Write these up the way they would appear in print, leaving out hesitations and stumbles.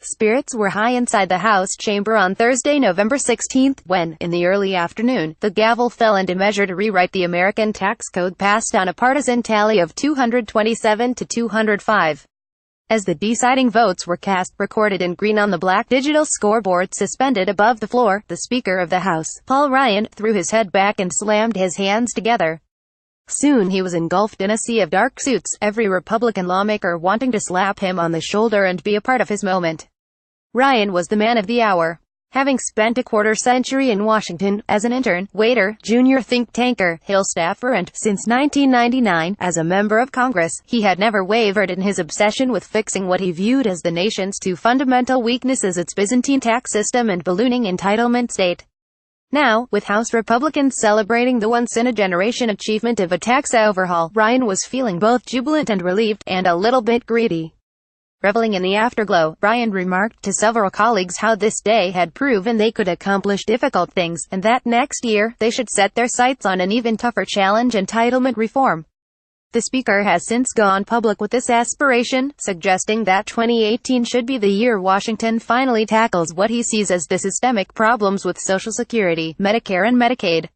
Spirits were high inside the House chamber on Thursday, November 16, when, in the early afternoon, the gavel fell and a measure to rewrite the American tax code passed on a partisan tally of 227 to 205. As the deciding votes were cast, recorded in green on the black digital scoreboard suspended above the floor, the Speaker of the House, Paul Ryan, threw his head back and slammed his hands together. Soon he was engulfed in a sea of dark suits, every Republican lawmaker wanting to slap him on the shoulder and be a part of his moment. Ryan was the man of the hour. Having spent a quarter-century in Washington, as an intern, waiter, junior think tanker, Hill staffer and, since 1999, as a member of Congress, he had never wavered in his obsession with fixing what he viewed as the nation's two fundamental weaknesses: its Byzantine tax system and ballooning entitlement state. Now, with House Republicans celebrating the once-in-a-generation achievement of a tax overhaul, Ryan was feeling both jubilant and relieved, and a little bit greedy. Reveling in the afterglow, Ryan remarked to several colleagues how this day had proven they could accomplish difficult things, and that next year, they should set their sights on an even tougher challenge: entitlement reform. The Speaker has since gone public with this aspiration, suggesting that 2018 should be the year Washington finally tackles what he sees as the systemic problems with Social Security, Medicare and Medicaid.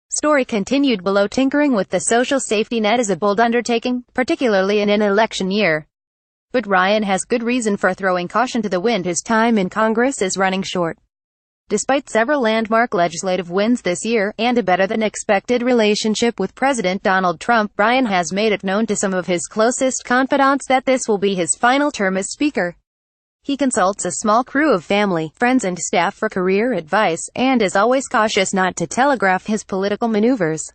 Story continued below. Tinkering with the social safety net is a bold undertaking, particularly in an election year. But Ryan has good reason for throwing caution to the wind. His time in Congress is running short. Despite several landmark legislative wins this year, and a better-than-expected relationship with President Donald Trump, Ryan has made it known to some of his closest confidants that this will be his final term as Speaker. He consults a small crew of family, friends and staff for career advice, and is always cautious not to telegraph his political maneuvers.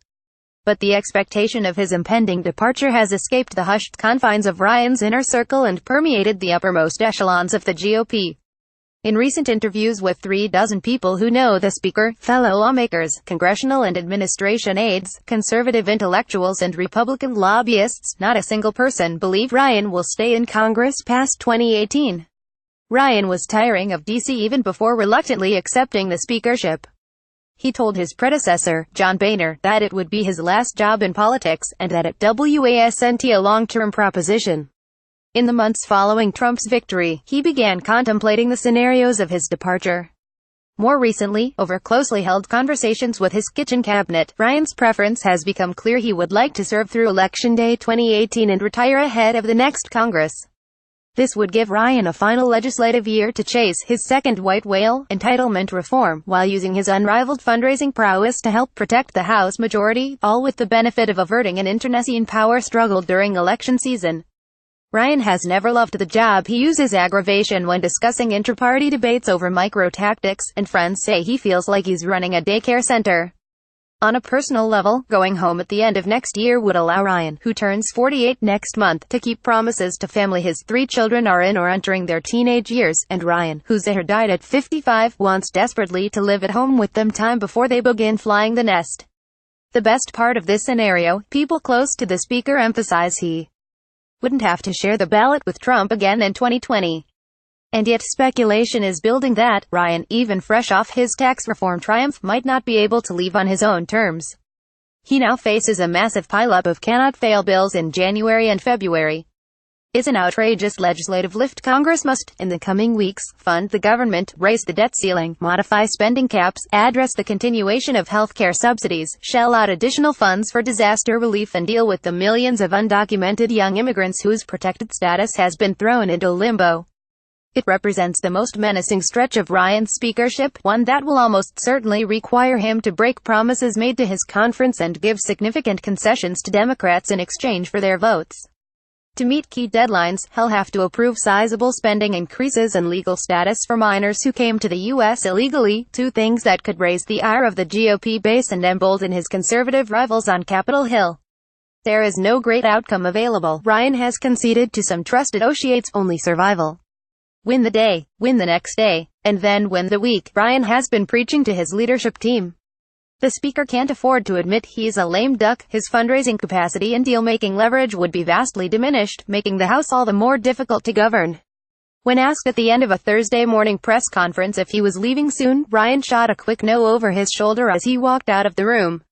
But the expectation of his impending departure has escaped the hushed confines of Ryan's inner circle and permeated the uppermost echelons of the GOP. In recent interviews with 36 people who know the Speaker, fellow lawmakers, congressional and administration aides, conservative intellectuals and Republican lobbyists, not a single person believed Ryan will stay in Congress past 2018. Ryan was tiring of D.C. even before reluctantly accepting the speakership. He told his predecessor, John Boehner, that it would be his last job in politics, and that it wasn't a long-term proposition. In the months following Trump's victory, he began contemplating the scenarios of his departure. More recently, over closely held conversations with his kitchen cabinet, Ryan's preference has become clear: he would like to serve through Election Day 2018 and retire ahead of the next Congress. This would give Ryan a final legislative year to chase his second white whale, entitlement reform, while using his unrivaled fundraising prowess to help protect the House majority, all with the benefit of averting an internecine power struggle during election season. Ryan has never loved the job. He uses aggravation when discussing inter-party debates over micro-tactics, and friends say he feels like he's running a daycare center. On a personal level, going home at the end of next year would allow Ryan, who turns 48 next month, to keep promises to family. His 3 children are in or entering their teenage years, and Ryan, whose heir died at 55, wants desperately to live at home with them time before they begin flying the nest. The best part of this scenario, people close to the Speaker emphasize, he wouldn't have to share the ballot with Trump again in 2020. And yet speculation is building that Ryan, even fresh off his tax reform triumph, might not be able to leave on his own terms. He now faces a massive pileup of cannot-fail bills in January and February. It's an outrageous legislative lift. Congress must, in the coming weeks, fund the government, raise the debt ceiling, modify spending caps, address the continuation of healthcare subsidies, shell out additional funds for disaster relief, and deal with the millions of undocumented young immigrants whose protected status has been thrown into limbo. It represents the most menacing stretch of Ryan's speakership, one that will almost certainly require him to break promises made to his conference and give significant concessions to Democrats in exchange for their votes. To meet key deadlines, he'll have to approve sizable spending increases and legal status for minors who came to the U.S. illegally, 2 things that could raise the ire of the GOP base and embolden his conservative rivals on Capitol Hill. There is no great outcome available. Ryan has conceded to some trusted associates only survival. Win the day, win the next day, and then win the week, Ryan has been preaching to his leadership team. The Speaker can't afford to admit he's a lame duck. His fundraising capacity and deal-making leverage would be vastly diminished, making the House all the more difficult to govern. When asked at the end of a Thursday morning press conference if he was leaving soon, Ryan shot a quick no over his shoulder as he walked out of the room.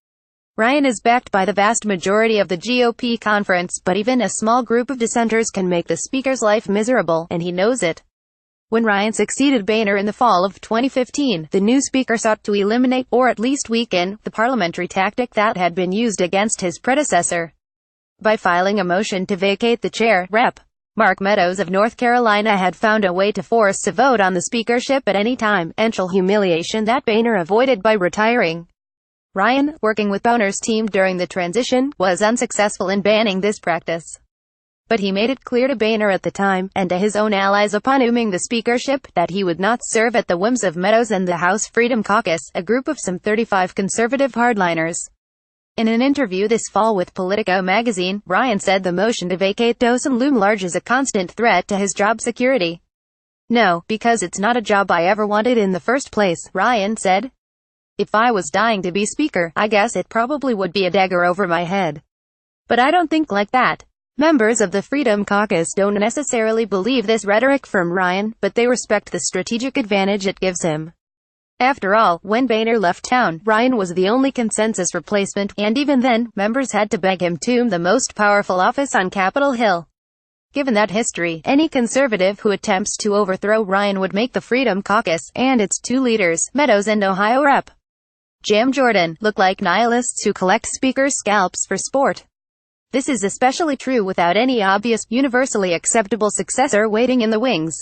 Ryan is backed by the vast majority of the GOP conference, but even a small group of dissenters can make the Speaker's life miserable, and he knows it. When Ryan succeeded Boehner in the fall of 2015, the new speaker sought to eliminate, or at least weaken, the parliamentary tactic that had been used against his predecessor by filing a motion to vacate the chair. Rep. Mark Meadows of North Carolina had found a way to force a vote on the speakership at any time, eventual humiliation that Boehner avoided by retiring. Ryan, working with Boehner's team during the transition, was unsuccessful in banning this practice. But he made it clear to Boehner at the time, and to his own allies upon assuming the speakership, that he would not serve at the whims of Meadows and the House Freedom Caucus, a group of some 35 conservative hardliners. In an interview this fall with Politico magazine, Ryan said the motion to vacate doesn't loom large as a constant threat to his job security. "No, because it's not a job I ever wanted in the first place," Ryan said. "If I was dying to be speaker, I guess it probably would be a dagger over my head. But I don't think like that." Members of the Freedom Caucus don't necessarily believe this rhetoric from Ryan, but they respect the strategic advantage it gives him. After all, when Boehner left town, Ryan was the only consensus replacement, and even then, members had to beg him to the most powerful office on Capitol Hill. Given that history, any conservative who attempts to overthrow Ryan would make the Freedom Caucus, and its two leaders, Meadows and Ohio Rep. Jim Jordan, look like nihilists who collect speakers' scalps for sport. This is especially true without any obvious, universally acceptable successor waiting in the wings.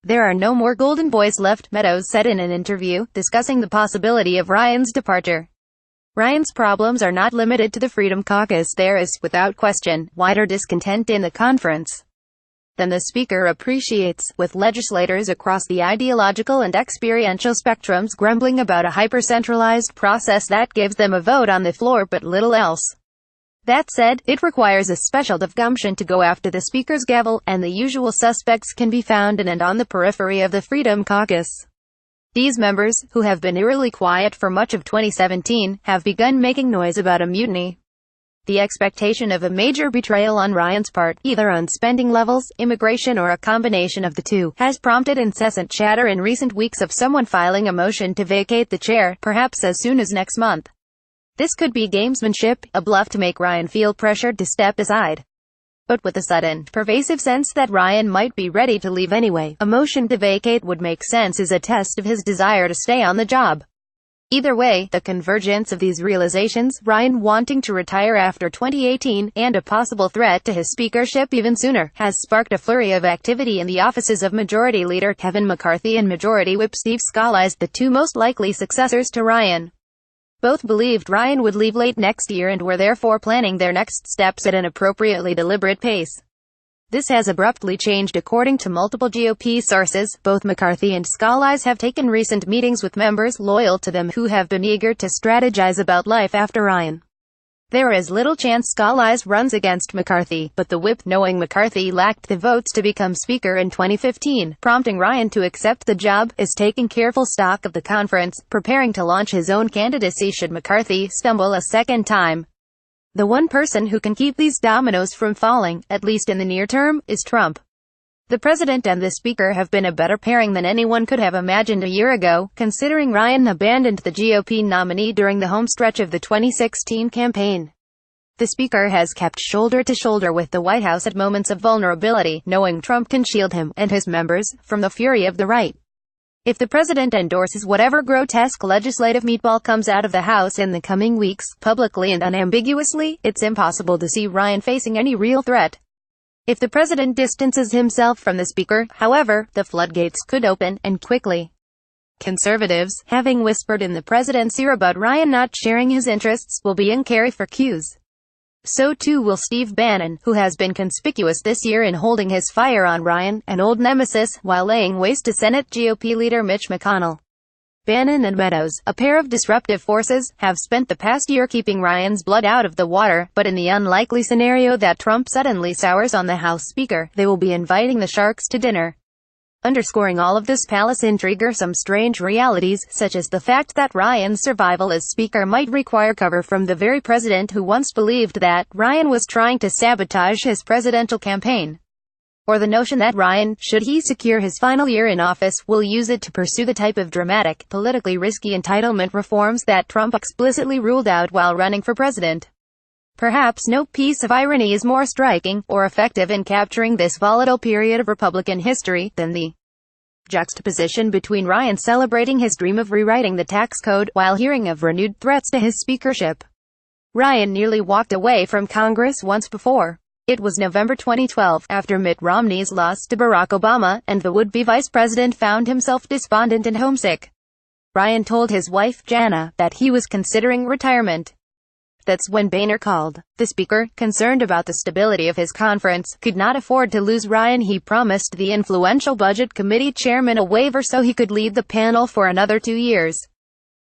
"There are no more golden boys left," Meadows said in an interview, discussing the possibility of Ryan's departure. Ryan's problems are not limited to the Freedom Caucus. There is, without question, wider discontent in the conference than the speaker appreciates, with legislators across the ideological and experiential spectrums grumbling about a hyper-centralized process that gives them a vote on the floor but little else. That said, it requires a special dose of gumption to go after the speaker's gavel, and the usual suspects can be found in and on the periphery of the Freedom Caucus. These members, who have been eerily quiet for much of 2017, have begun making noise about a mutiny. The expectation of a major betrayal on Ryan's part, either on spending levels, immigration or a combination of the two, has prompted incessant chatter in recent weeks of someone filing a motion to vacate the chair, perhaps as soon as next month. This could be gamesmanship, a bluff to make Ryan feel pressured to step aside. But with a sudden, pervasive sense that Ryan might be ready to leave anyway, a motion to vacate would make sense as a test of his desire to stay on the job. Either way, the convergence of these realizations, Ryan wanting to retire after 2018, and a possible threat to his speakership even sooner, has sparked a flurry of activity in the offices of Majority Leader Kevin McCarthy and Majority Whip Steve Scalise, the two most likely successors to Ryan. Both believed Ryan would leave late next year and were therefore planning their next steps at an appropriately deliberate pace. This has abruptly changed according to multiple GOP sources. Both McCarthy and Scalise have taken recent meetings with members loyal to them who have been eager to strategize about life after Ryan. There is little chance Scalise runs against McCarthy, but the whip, knowing McCarthy lacked the votes to become speaker in 2015, prompting Ryan to accept the job, is taking careful stock of the conference, preparing to launch his own candidacy should McCarthy stumble a second time. The one person who can keep these dominoes from falling, at least in the near term, is Trump. The president and the speaker have been a better pairing than anyone could have imagined a year ago, considering Ryan abandoned the GOP nominee during the homestretch of the 2016 campaign. The speaker has kept shoulder to shoulder with the White House at moments of vulnerability, knowing Trump can shield him, and his members, from the fury of the right. If the president endorses whatever grotesque legislative meatball comes out of the House in the coming weeks, publicly and unambiguously, it's impossible to see Ryan facing any real threat. If the president distances himself from the speaker, however, the floodgates could open, and quickly. Conservatives, having whispered in the president's ear about Ryan not sharing his interests, will be in carry for cues. So too will Steve Bannon, who has been conspicuous this year in holding his fire on Ryan, an old nemesis, while laying waste to Senate GOP leader Mitch McConnell. Bannon and Meadows, a pair of disruptive forces, have spent the past year keeping Ryan's blood out of the water, but in the unlikely scenario that Trump suddenly sours on the House Speaker, they will be inviting the sharks to dinner. Underscoring all of this palace intrigue are some strange realities, such as the fact that Ryan's survival as Speaker might require cover from the very president who once believed that Ryan was trying to sabotage his presidential campaign. Or the notion that Ryan, should he secure his final year in office, will use it to pursue the type of dramatic, politically risky entitlement reforms that Trump explicitly ruled out while running for president. Perhaps no piece of irony is more striking, or effective in capturing this volatile period of Republican history, than the juxtaposition between Ryan celebrating his dream of rewriting the tax code, while hearing of renewed threats to his speakership. Ryan nearly walked away from Congress once before. It was November 2012, after Mitt Romney's loss to Barack Obama, and the would-be vice president found himself despondent and homesick. Ryan told his wife, Jana, that he was considering retirement. That's when Boehner called. The speaker, concerned about the stability of his conference, could not afford to lose Ryan. He promised the influential Budget Committee chairman a waiver so he could lead the panel for another 2 years.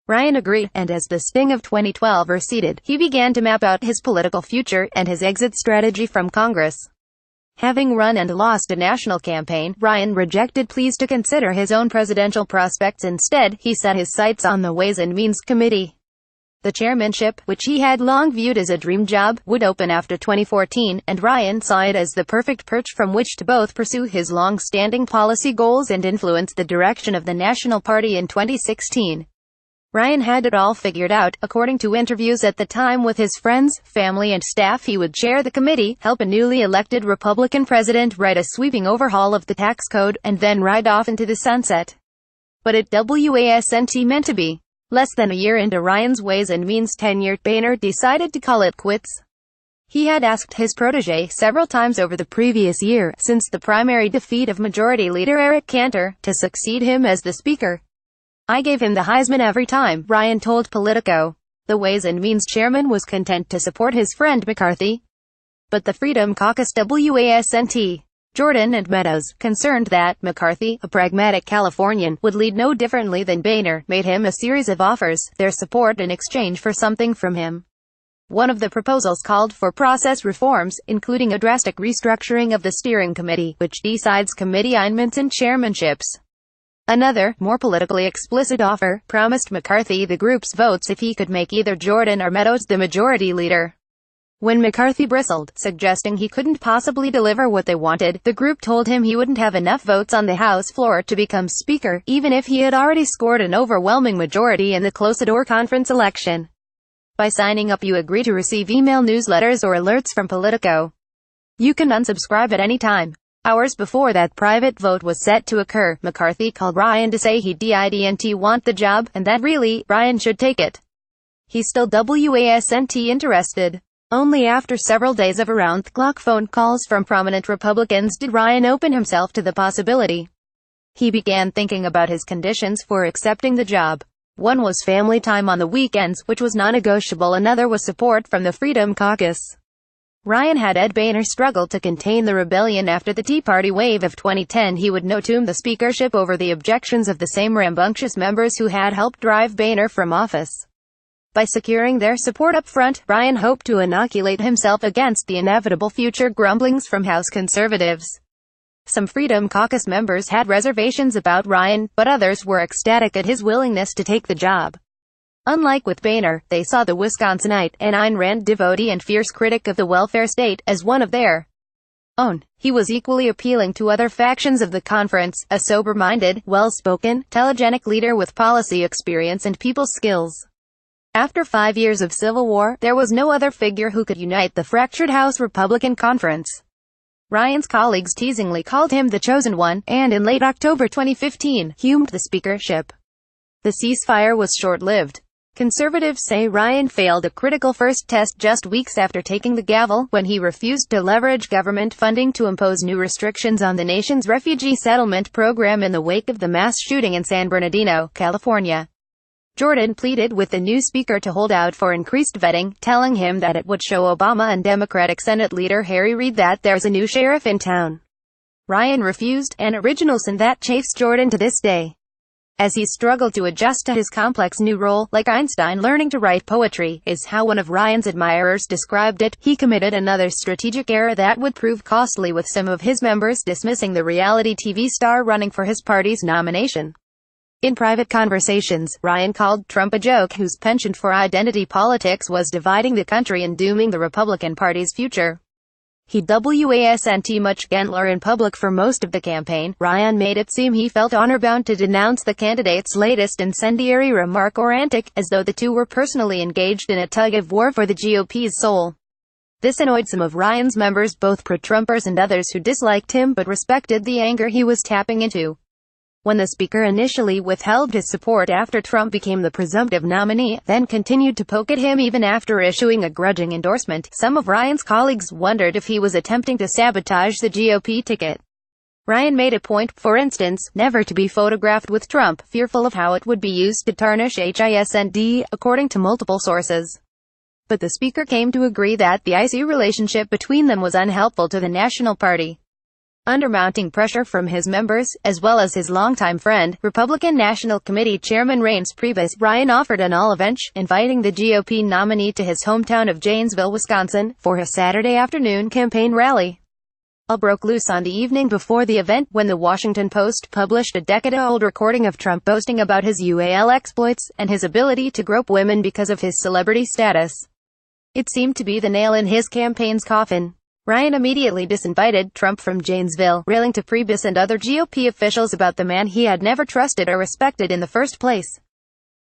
Ryan agreed, and as the sting of 2012 receded, he began to map out his political future and his exit strategy from Congress. Having run and lost a national campaign, Ryan rejected pleas to consider his own presidential prospects. Instead, he set his sights on the Ways and Means Committee. The chairmanship, which he had long viewed as a dream job, would open after 2014, and Ryan saw it as the perfect perch from which to both pursue his long-standing policy goals and influence the direction of the National Party in 2016. Ryan had it all figured out. According to interviews at the time with his friends, family and staff, he would chair the committee, help a newly elected Republican president write a sweeping overhaul of the tax code, and then ride off into the sunset. But it wasn't meant to be. Less than a year into Ryan's Ways and Means tenure, Boehner decided to call it quits. He had asked his protege several times over the previous year, since the primary defeat of Majority Leader Eric Cantor, to succeed him as the Speaker. "I gave him the Heisman every time," Ryan told Politico. The Ways and Means chairman was content to support his friend McCarthy. But the Freedom Caucus wasn't. Jordan and Meadows, concerned that McCarthy, a pragmatic Californian, would lead no differently than Boehner, made him a series of offers, their support in exchange for something from him. One of the proposals called for process reforms, including a drastic restructuring of the steering committee, which decides committee assignments and chairmanships. Another, more politically explicit offer, promised McCarthy the group's votes if he could make either Jordan or Meadows the majority leader. When McCarthy bristled, suggesting he couldn't possibly deliver what they wanted, the group told him he wouldn't have enough votes on the House floor to become Speaker, even if he had already scored an overwhelming majority in the close-the-door conference election. By signing up, you agree to receive email newsletters or alerts from Politico. You can unsubscribe at any time. Hours before that private vote was set to occur, McCarthy called Ryan to say he didn't want the job, and that really, Ryan should take it. He still wasn't interested. Only after several days of around-the-clock phone calls from prominent Republicans did Ryan open himself to the possibility. He began thinking about his conditions for accepting the job. One was family time on the weekends, which was non-negotiable. Another was support from the Freedom Caucus. Ryan had Ed Boehner struggle to contain the rebellion after the Tea Party wave of 2010. He would no-tomb the speakership over the objections of the same rambunctious members who had helped drive Boehner from office. By securing their support up front, Ryan hoped to inoculate himself against the inevitable future grumblings from House conservatives. Some Freedom Caucus members had reservations about Ryan, but others were ecstatic at his willingness to take the job. Unlike with Boehner, they saw the Wisconsinite, an Ayn Rand devotee and fierce critic of the welfare state, as one of their own. He was equally appealing to other factions of the conference, a sober-minded, well-spoken, telegenic leader with policy experience and people skills. After 5 years of civil war, there was no other figure who could unite the fractured House Republican Conference. Ryan's colleagues teasingly called him the chosen one, and in late October 2015, hummed the speakership. The ceasefire was short-lived. Conservatives say Ryan failed a critical first test just weeks after taking the gavel, when he refused to leverage government funding to impose new restrictions on the nation's refugee settlement program in the wake of the mass shooting in San Bernardino, California. Jordan pleaded with the new speaker to hold out for increased vetting, telling him that it would show Obama and Democratic Senate leader Harry Reid that there's a new sheriff in town. Ryan refused, an original sin that chafes Jordan to this day. As he struggled to adjust to his complex new role, like Einstein learning to write poetry, is how one of Ryan's admirers described it, he committed another strategic error that would prove costly, with some of his members dismissing the reality TV star running for his party's nomination. In private conversations, Ryan called Trump a joke whose penchant for identity politics was dividing the country and dooming the Republican Party's future. He wasn't much gentler in public for most of the campaign. Ryan made it seem he felt honor-bound to denounce the candidate's latest incendiary remark or antic, as though the two were personally engaged in a tug-of-war for the GOP's soul. This annoyed some of Ryan's members, both pro-Trumpers and others who disliked him but respected the anger he was tapping into. When the speaker initially withheld his support after Trump became the presumptive nominee, then continued to poke at him even after issuing a grudging endorsement, some of Ryan's colleagues wondered if he was attempting to sabotage the GOP ticket. Ryan made a point, for instance, never to be photographed with Trump, fearful of how it would be used to tarnish HISND, according to multiple sources. But the speaker came to agree that the icy relationship between them was unhelpful to the National Party. Under mounting pressure from his members, as well as his longtime friend, Republican National Committee Chairman Reince Priebus, Ryan offered an olive branch, inviting the GOP nominee to his hometown of Janesville, Wisconsin, for his Saturday afternoon campaign rally. All broke loose on the evening before the event, when the Washington Post published a decade-old recording of Trump boasting about his UAL exploits, and his ability to grope women because of his celebrity status. It seemed to be the nail in his campaign's coffin. Ryan immediately disinvited Trump from Janesville, railing to Priebus and other GOP officials about the man he had never trusted or respected in the first place.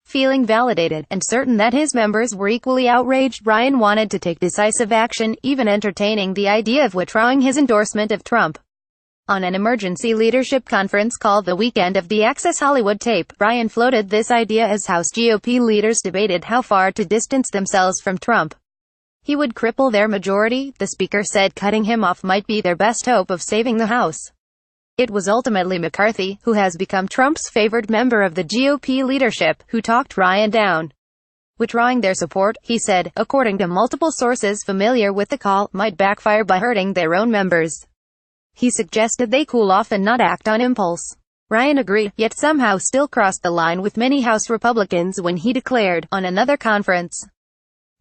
Feeling validated, and certain that his members were equally outraged, Ryan wanted to take decisive action, even entertaining the idea of withdrawing his endorsement of Trump. On an emergency leadership conference called The Weekend of the Access Hollywood tape, Ryan floated this idea as House GOP leaders debated how far to distance themselves from Trump. He would cripple their majority, the speaker said. Cutting him off might be their best hope of saving the House. It was ultimately McCarthy, who has become Trump's favored member of the GOP leadership, who talked Ryan down. Withdrawing their support, he said, according to multiple sources familiar with the call, might backfire by hurting their own members. He suggested they cool off and not act on impulse. Ryan agreed, yet somehow still crossed the line with many House Republicans when he declared, on another conference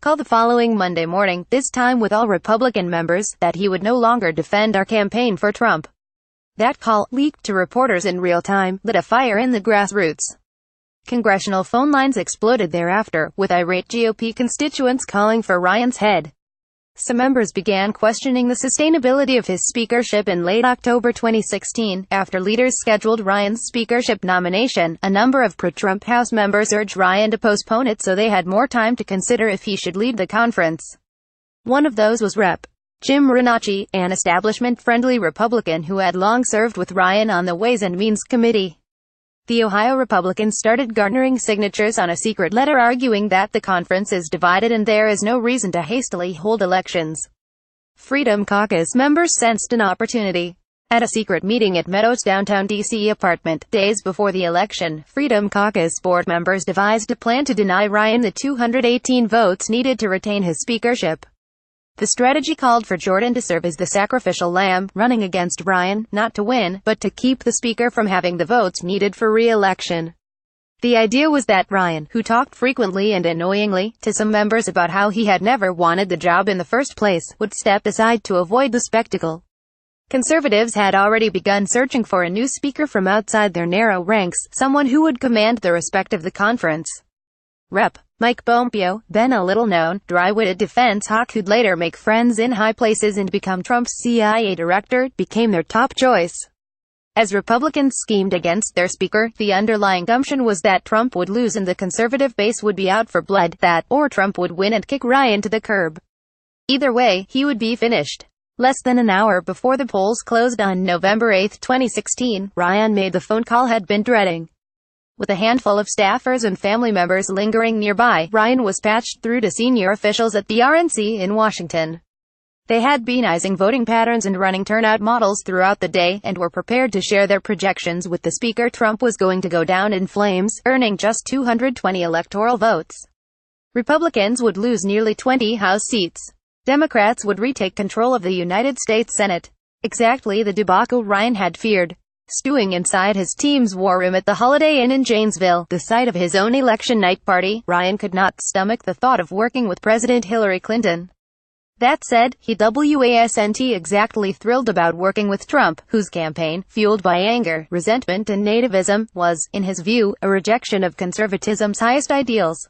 call the following Monday morning, this time with all Republican members, that he would no longer defend our campaign for Trump. That call, leaked to reporters in real time, lit a fire in the grassroots. Congressional phone lines exploded thereafter, with irate GOP constituents calling for Ryan's head. Some members began questioning the sustainability of his speakership. In late October 2016, after leaders scheduled Ryan's speakership nomination, a number of pro-Trump House members urged Ryan to postpone it so they had more time to consider if he should lead the conference. One of those was Rep. Jim Renacci, an establishment-friendly Republican who had long served with Ryan on the Ways and Means Committee. The Ohio Republicans started garnering signatures on a secret letter arguing that the conference is divided and there is no reason to hastily hold elections. Freedom Caucus members sensed an opportunity. At a secret meeting at Meadows' downtown D.C. apartment, days before the election, Freedom Caucus board members devised a plan to deny Ryan the 218 votes needed to retain his speakership. The strategy called for Jordan to serve as the sacrificial lamb, running against Ryan, not to win, but to keep the speaker from having the votes needed for re-election. The idea was that Ryan, who talked frequently and annoyingly to some members about how he had never wanted the job in the first place, would step aside to avoid the spectacle. Conservatives had already begun searching for a new speaker from outside their narrow ranks, someone who would command the respect of the conference. Rep. Mike Pompeo, then a little-known, dry-witted defense hawk who'd later make friends in high places and become Trump's CIA director, became their top choice. As Republicans schemed against their speaker, the underlying assumption was that Trump would lose and the conservative base would be out for blood, that, or Trump would win and kick Ryan to the curb. Either way, he would be finished. Less than an hour before the polls closed on November 8, 2016, Ryan made the phone call he'd been dreading. With a handful of staffers and family members lingering nearby, Ryan was patched through to senior officials at the RNC in Washington. They had been analyzing voting patterns and running turnout models throughout the day, and were prepared to share their projections with the speaker. Trump was going to go down in flames, earning just 220 electoral votes. Republicans would lose nearly 20 House seats. Democrats would retake control of the United States Senate. Exactly the debacle Ryan had feared. Stewing inside his team's war room at the Holiday Inn in Janesville, the site of his own election night party, Ryan could not stomach the thought of working with President Hillary Clinton. That said, he wasn't exactly thrilled about working with Trump, whose campaign, fueled by anger, resentment and nativism, was, in his view, a rejection of conservatism's highest ideals.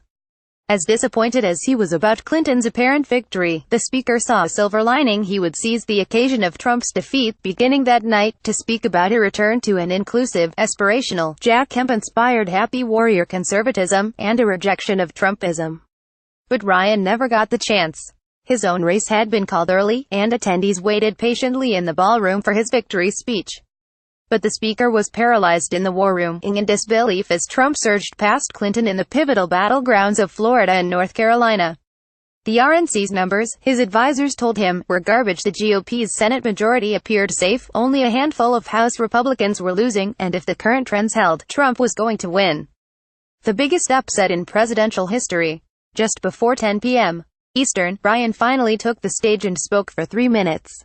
As disappointed as he was about Clinton's apparent victory, the speaker saw a silver lining. He would seize the occasion of Trump's defeat, beginning that night, to speak about a return to an inclusive, aspirational, Jack Kemp-inspired happy warrior conservatism, and a rejection of Trumpism. But Ryan never got the chance. His own race had been called early, and attendees waited patiently in the ballroom for his victory speech. But the speaker was paralyzed in the war room, in disbelief as Trump surged past Clinton in the pivotal battlegrounds of Florida and North Carolina. The RNC's numbers, his advisors told him, were garbage. The GOP's Senate majority appeared safe, only a handful of House Republicans were losing, and if the current trends held, Trump was going to win. The biggest upset in presidential history. Just before 10 p.m. Eastern, Ryan finally took the stage and spoke for 3 minutes.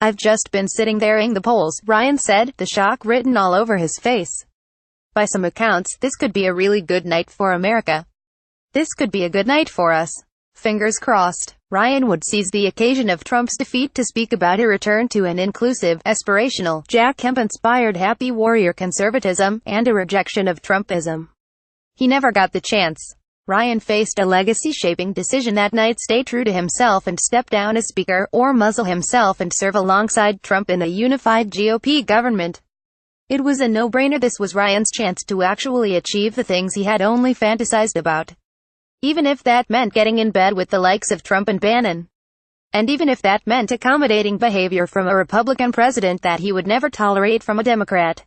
"I've just been sitting there in the polls," Ryan said, the shock written all over his face. "By some accounts, this could be a really good night for America. This could be a good night for us. Fingers crossed." Ryan would seize the occasion of Trump's defeat to speak about a return to an inclusive, aspirational, Jack Kemp-inspired happy warrior conservatism, and a rejection of Trumpism. He never got the chance. Ryan faced a legacy-shaping decision that night: stay true to himself and step down as Speaker, or muzzle himself and serve alongside Trump in a unified GOP government. It was a no-brainer. This was Ryan's chance to actually achieve the things he had only fantasized about. Even if that meant getting in bed with the likes of Trump and Bannon. And even if that meant accommodating behavior from a Republican president that he would never tolerate from a Democrat.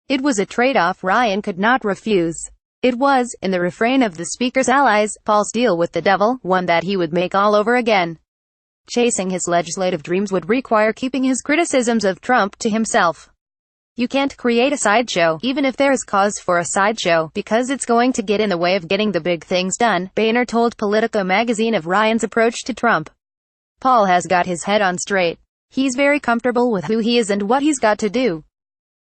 It was a trade-off Ryan could not refuse. It was, in the refrain of the Speaker's allies, Paul's deal with the devil, one that he would make all over again. Chasing his legislative dreams would require keeping his criticisms of Trump to himself. You can't create a sideshow, even if there is cause for a sideshow, because it's going to get in the way of getting the big things done, Boehner told Politico magazine of Ryan's approach to Trump. Paul has got his head on straight. He's very comfortable with who he is and what he's got to do.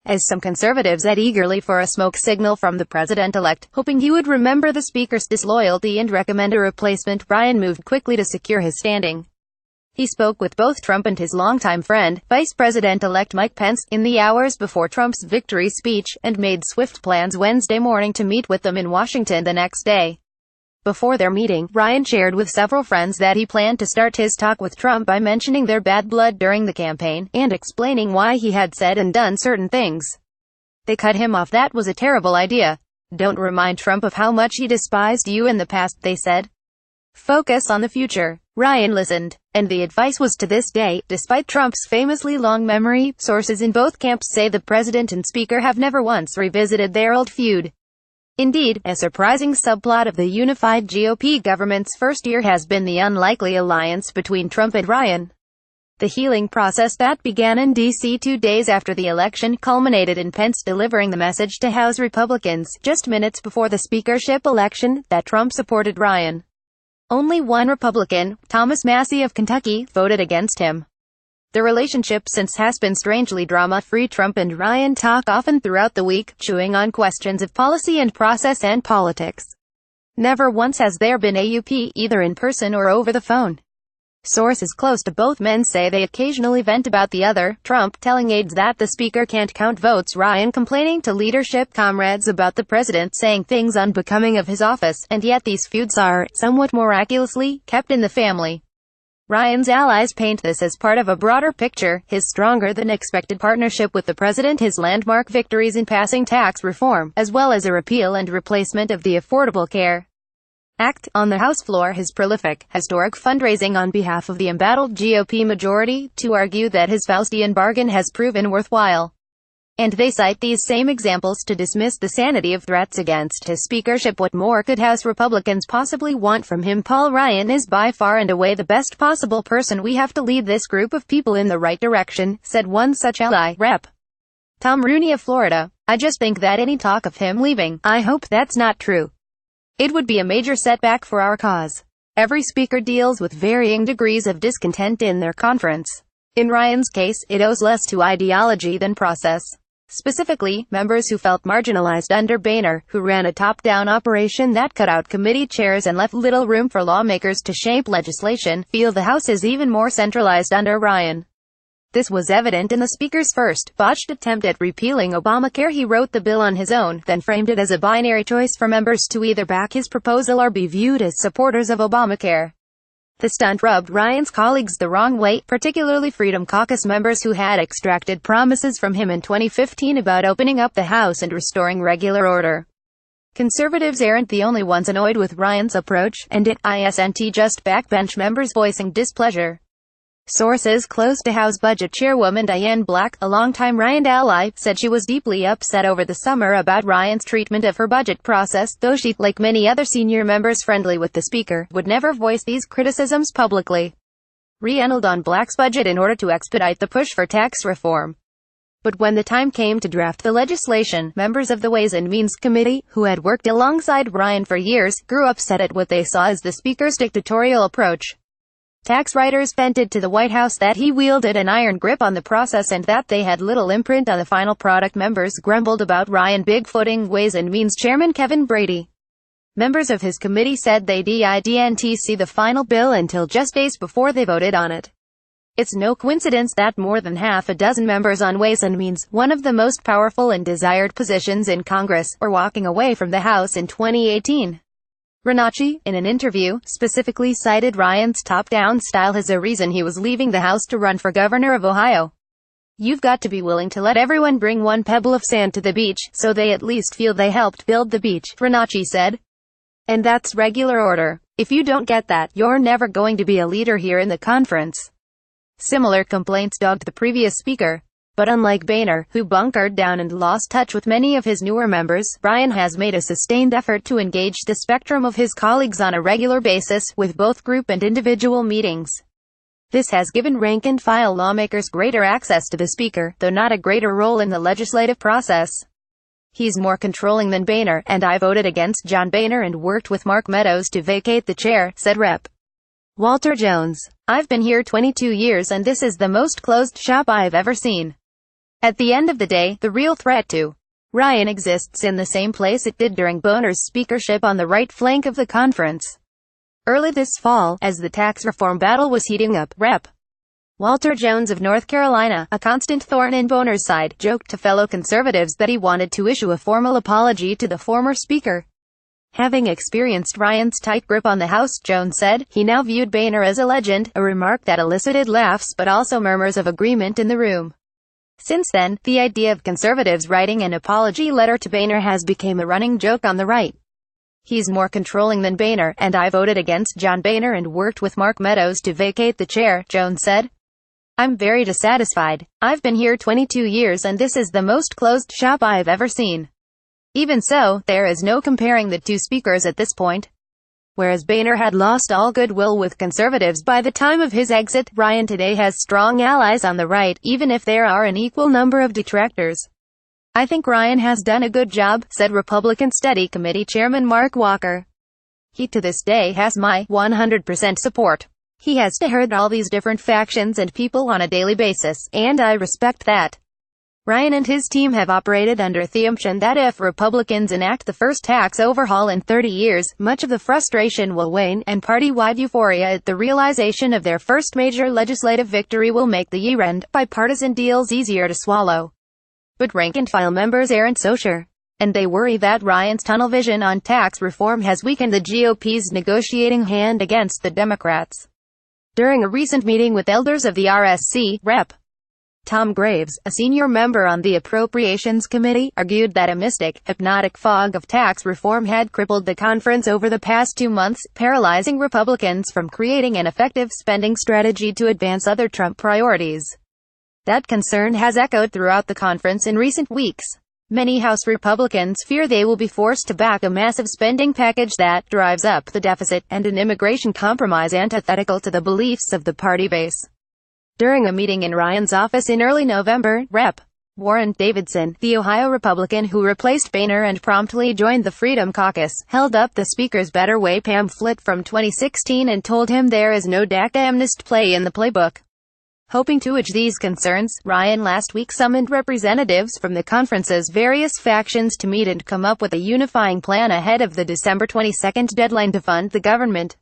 As some conservatives eyed eagerly for a smoke signal from the president-elect, hoping he would remember the Speaker's disloyalty and recommend a replacement, Ryan moved quickly to secure his standing. He spoke with both Trump and his longtime friend, Vice President-elect Mike Pence, in the hours before Trump's victory speech, and made swift plans Wednesday morning to meet with them in Washington the next day. Before their meeting, Ryan shared with several friends that he planned to start his talk with Trump by mentioning their bad blood during the campaign, and explaining why he had said and done certain things. They cut him off. "That was a terrible idea. Don't remind Trump of how much he despised you in the past," they said. "Focus on the future." Ryan listened, and the advice was to this day, despite Trump's famously long memory. Sources in both camps say the president and speaker have never once revisited their old feud. Indeed, a surprising subplot of the unified GOP government's first year has been the unlikely alliance between Trump and Ryan. The healing process that began in D.C. 2 days after the election culminated in Pence delivering the message to House Republicans, just minutes before the speakership election, that Trump supported Ryan. Only one Republican, Thomas Massie of Kentucky, voted against him. The relationship since has been strangely drama-free. Trump and Ryan talk often throughout the week, chewing on questions of policy and process and politics. Never once has there been AUP, either in person or over the phone. Sources close to both men say they occasionally vent about the other, Trump telling aides that the speaker can't count votes, Ryan complaining to leadership comrades about the president saying things unbecoming of his office, and yet these feuds are, somewhat miraculously, kept in the family. Ryan's allies paint this as part of a broader picture: his stronger-than-expected partnership with the president, his landmark victories in passing tax reform, as well as a repeal and replacement of the Affordable Care Act. On the House floor, his prolific, historic fundraising on behalf of the embattled GOP majority, to argue that his Faustian bargain has proven worthwhile. And they cite these same examples to dismiss the sanity of threats against his speakership. What more could House Republicans possibly want from him? Paul Ryan is by far and away the best possible person. "We have to lead this group of people in the right direction," said one such ally, Rep. Tom Rooney of Florida. "I just think that any talk of him leaving, I hope that's not true. It would be a major setback for our cause." Every speaker deals with varying degrees of discontent in their conference. In Ryan's case, it owes less to ideology than process. Specifically, members who felt marginalized under Boehner, who ran a top-down operation that cut out committee chairs and left little room for lawmakers to shape legislation, feel the House is even more centralized under Ryan. This was evident in the speaker's first, botched attempt at repealing Obamacare. He wrote the bill on his own, then framed it as a binary choice for members to either back his proposal or be viewed as supporters of Obamacare. The stunt rubbed Ryan's colleagues the wrong way, particularly Freedom Caucus members who had extracted promises from him in 2015 about opening up the House and restoring regular order. Conservatives aren't the only ones annoyed with Ryan's approach, and it isn't just backbench members voicing displeasure. Sources close to House Budget Chairwoman Diane Black, a longtime Ryan ally, said she was deeply upset over the summer about Ryan's treatment of her budget process, though she, like many other senior members friendly with the Speaker, would never voice these criticisms publicly. Re-annulled on Black's budget in order to expedite the push for tax reform. But when the time came to draft the legislation, members of the Ways and Means Committee, who had worked alongside Ryan for years, grew upset at what they saw as the Speaker's dictatorial approach. Tax writers vented to the White House that he wielded an iron grip on the process and that they had little imprint on the final product. Members grumbled about Ryan big-footing Ways and Means Chairman Kevin Brady. Members of his committee said they didn't see the final bill until just days before they voted on it. It's no coincidence that more than half a dozen members on Ways and Means, one of the most powerful and desired positions in Congress, are walking away from the House in 2018. Renacci, in an interview, specifically cited Ryan's top-down style as a reason he was leaving the House to run for governor of Ohio. "You've got to be willing to let everyone bring one pebble of sand to the beach, so they at least feel they helped build the beach," Renacci said. "And that's regular order. If you don't get that, you're never going to be a leader here in the conference." Similar complaints dogged the previous Speaker. But unlike Boehner, who bunkered down and lost touch with many of his newer members, Ryan has made a sustained effort to engage the spectrum of his colleagues on a regular basis, with both group and individual meetings. This has given rank-and-file lawmakers greater access to the Speaker, though not a greater role in the legislative process. "He's more controlling than Boehner, and I voted against John Boehner and worked with Mark Meadows to vacate the chair," said Rep. Walter Jones. "I've been here 22 years and this is the most closed shop I've ever seen." At the end of the day, the real threat to Ryan exists in the same place it did during Boehner's speakership, on the right flank of the conference. Early this fall, as the tax reform battle was heating up, Rep. Walter Jones of North Carolina, a constant thorn in Boehner's side, joked to fellow conservatives that he wanted to issue a formal apology to the former speaker. Having experienced Ryan's tight grip on the House, Jones said, he now viewed Boehner as a legend, a remark that elicited laughs but also murmurs of agreement in the room. Since then, the idea of conservatives writing an apology letter to Boehner has become a running joke on the right. "He's more controlling than Boehner, and I voted against John Boehner and worked with Mark Meadows to vacate the chair," Jones said. "I'm very dissatisfied. I've been here 22 years and this is the most closed shop I've ever seen." Even so, there is no comparing the two speakers at this point. Whereas Boehner had lost all goodwill with conservatives by the time of his exit, Ryan today has strong allies on the right, even if there are an equal number of detractors. "I think Ryan has done a good job," said Republican Study Committee Chairman Mark Walker. "He to this day has my 100% support. He has to herd all these different factions and people on a daily basis, and I respect that." Ryan and his team have operated under the assumption that if Republicans enact the first tax overhaul in 30 years, much of the frustration will wane, and party-wide euphoria at the realization of their first major legislative victory will make the year-end bipartisan deals easier to swallow. But rank-and-file members aren't so sure. And they worry that Ryan's tunnel vision on tax reform has weakened the GOP's negotiating hand against the Democrats. During a recent meeting with elders of the RSC, Rep. Tom Graves, a senior member on the Appropriations Committee, argued that a mystic, hypnotic fog of tax reform had crippled the conference over the past 2 months, paralyzing Republicans from creating an effective spending strategy to advance other Trump priorities. That concern has echoed throughout the conference in recent weeks. Many House Republicans fear they will be forced to back a massive spending package that drives up the deficit, and an immigration compromise antithetical to the beliefs of the party base. During a meeting in Ryan's office in early November, Rep. Warren Davidson, the Ohio Republican who replaced Boehner and promptly joined the Freedom Caucus, held up the Speaker's Better Way pamphlet from 2016 and told him there is no DACA amnesty play in the playbook. Hoping to edge these concerns, Ryan last week summoned representatives from the conference's various factions to meet and come up with a unifying plan ahead of the December 22 deadline to fund the government.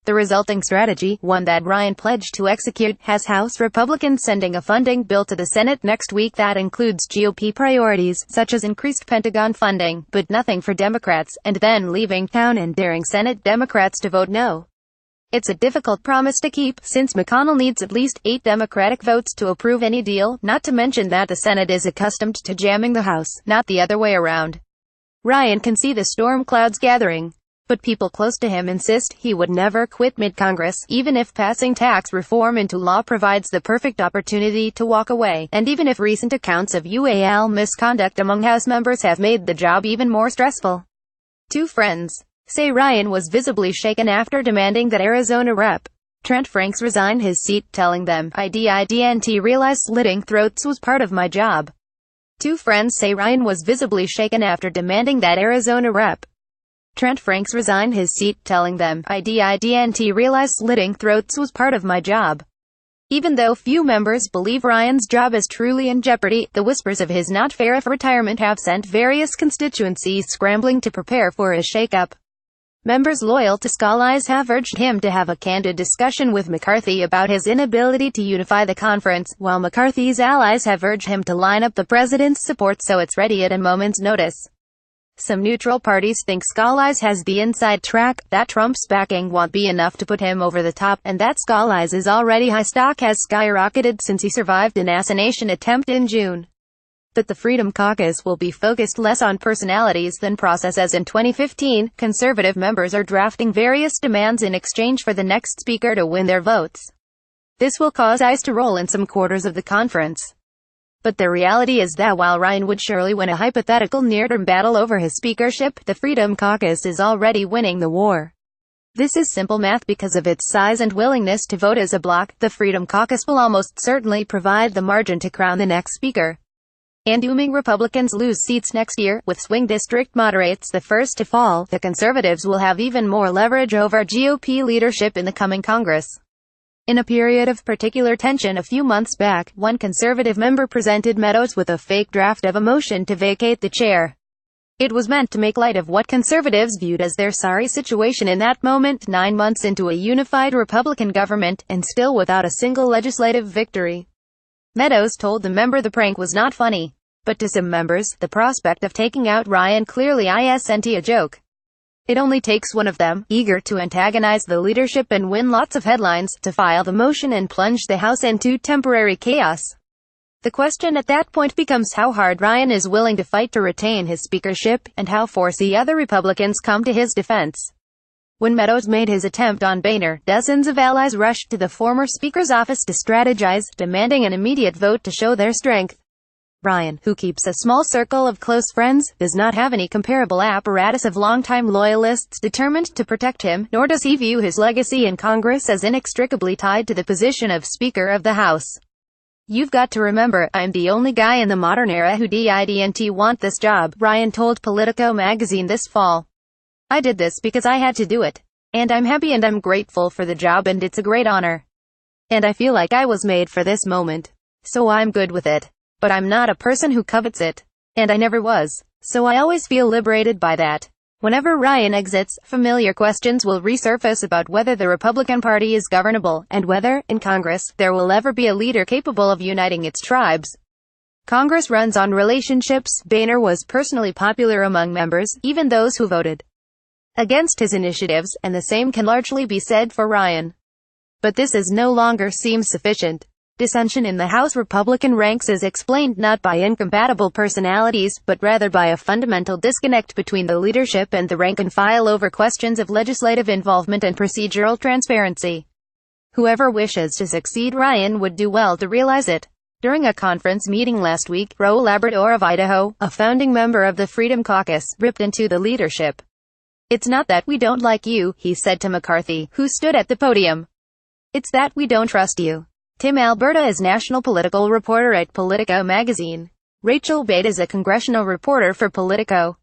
The resulting strategy, one that Ryan pledged to execute, has House Republicans sending a funding bill to the Senate next week that includes GOP priorities, such as increased Pentagon funding, but nothing for Democrats, and then leaving town and daring Senate Democrats to vote no. It's a difficult promise to keep, since McConnell needs at least 8 Democratic votes to approve any deal, not to mention that the Senate is accustomed to jamming the House, not the other way around. Ryan can see the storm clouds gathering. But people close to him insist he would never quit mid-Congress, even if passing tax reform into law provides the perfect opportunity to walk away, and even if recent accounts of UAL misconduct among House members have made the job even more stressful. Two friends say Ryan was visibly shaken after demanding that Arizona Rep. Trent Franks resign his seat, telling them, "I didn't realize slitting throats was part of my job." Two friends say Ryan was visibly shaken after demanding that Arizona Rep. Trent Franks resign his seat, telling them, "I didn't realize slitting throats was part of my job." Even though few members believe Ryan's job is truly in jeopardy, the whispers of his not fair retirement have sent various constituencies scrambling to prepare for his shakeup. Members loyal to Scholise have urged him to have a candid discussion with McCarthy about his inability to unify the conference, while McCarthy's allies have urged him to line up the president's support so it's ready at a moment's notice. Some neutral parties think Scholise has the inside track, that Trump's backing won't be enough to put him over the top, and that Scolise's already high stock has skyrocketed since he survived an assassination attempt in June. But the Freedom Caucus will be focused less on personalities than process, as in 2015, conservative members are drafting various demands in exchange for the next speaker to win their votes. This will cause eyes to roll in some quarters of the conference. But the reality is that while Ryan would surely win a hypothetical near-term battle over his speakership, the Freedom Caucus is already winning the war. This is simple math. Because of its size and willingness to vote as a bloc, the Freedom Caucus will almost certainly provide the margin to crown the next speaker. And assuming Republicans lose seats next year, with swing district moderates the first to fall, the conservatives will have even more leverage over GOP leadership in the coming Congress. In a period of particular tension a few months back, one conservative member presented Meadows with a fake draft of a motion to vacate the chair. It was meant to make light of what conservatives viewed as their sorry situation in that moment, 9 months into a unified Republican government, and still without a single legislative victory. Meadows told the member the prank was not funny. But to some members, the prospect of taking out Ryan clearly isn't a joke. It only takes one of them, eager to antagonize the leadership and win lots of headlines, to file the motion and plunge the House into temporary chaos. The question at that point becomes how hard Ryan is willing to fight to retain his speakership, and how forcefully other Republicans come to his defense. When Meadows made his attempt on Boehner, dozens of allies rushed to the former Speaker's office to strategize, demanding an immediate vote to show their strength. Ryan, who keeps a small circle of close friends, does not have any comparable apparatus of longtime loyalists determined to protect him, nor does he view his legacy in Congress as inextricably tied to the position of Speaker of the House. "You've got to remember, I'm the only guy in the modern era who didn't want this job," Ryan told Politico magazine this fall. "I did this because I had to do it. And I'm happy and I'm grateful for the job, and it's a great honor. And I feel like I was made for this moment. So I'm good with it. But I'm not a person who covets it. And I never was. So I always feel liberated by that." Whenever Ryan exits, familiar questions will resurface about whether the Republican Party is governable, and whether, in Congress, there will ever be a leader capable of uniting its tribes. Congress runs on relationships. Boehner was personally popular among members, even those who voted against his initiatives, and the same can largely be said for Ryan. But this no longer seems sufficient. Dissension in the House Republican ranks is explained not by incompatible personalities, but rather by a fundamental disconnect between the leadership and the rank and file over questions of legislative involvement and procedural transparency. Whoever wishes to succeed Ryan would do well to realize it. During a conference meeting last week, Ro Labrador of Idaho, a founding member of the Freedom Caucus, ripped into the leadership. "It's not that we don't like you," he said to McCarthy, who stood at the podium. "It's that we don't trust you." Tim Alberta is national political reporter at Politico magazine. Rachel Bate is a congressional reporter for Politico.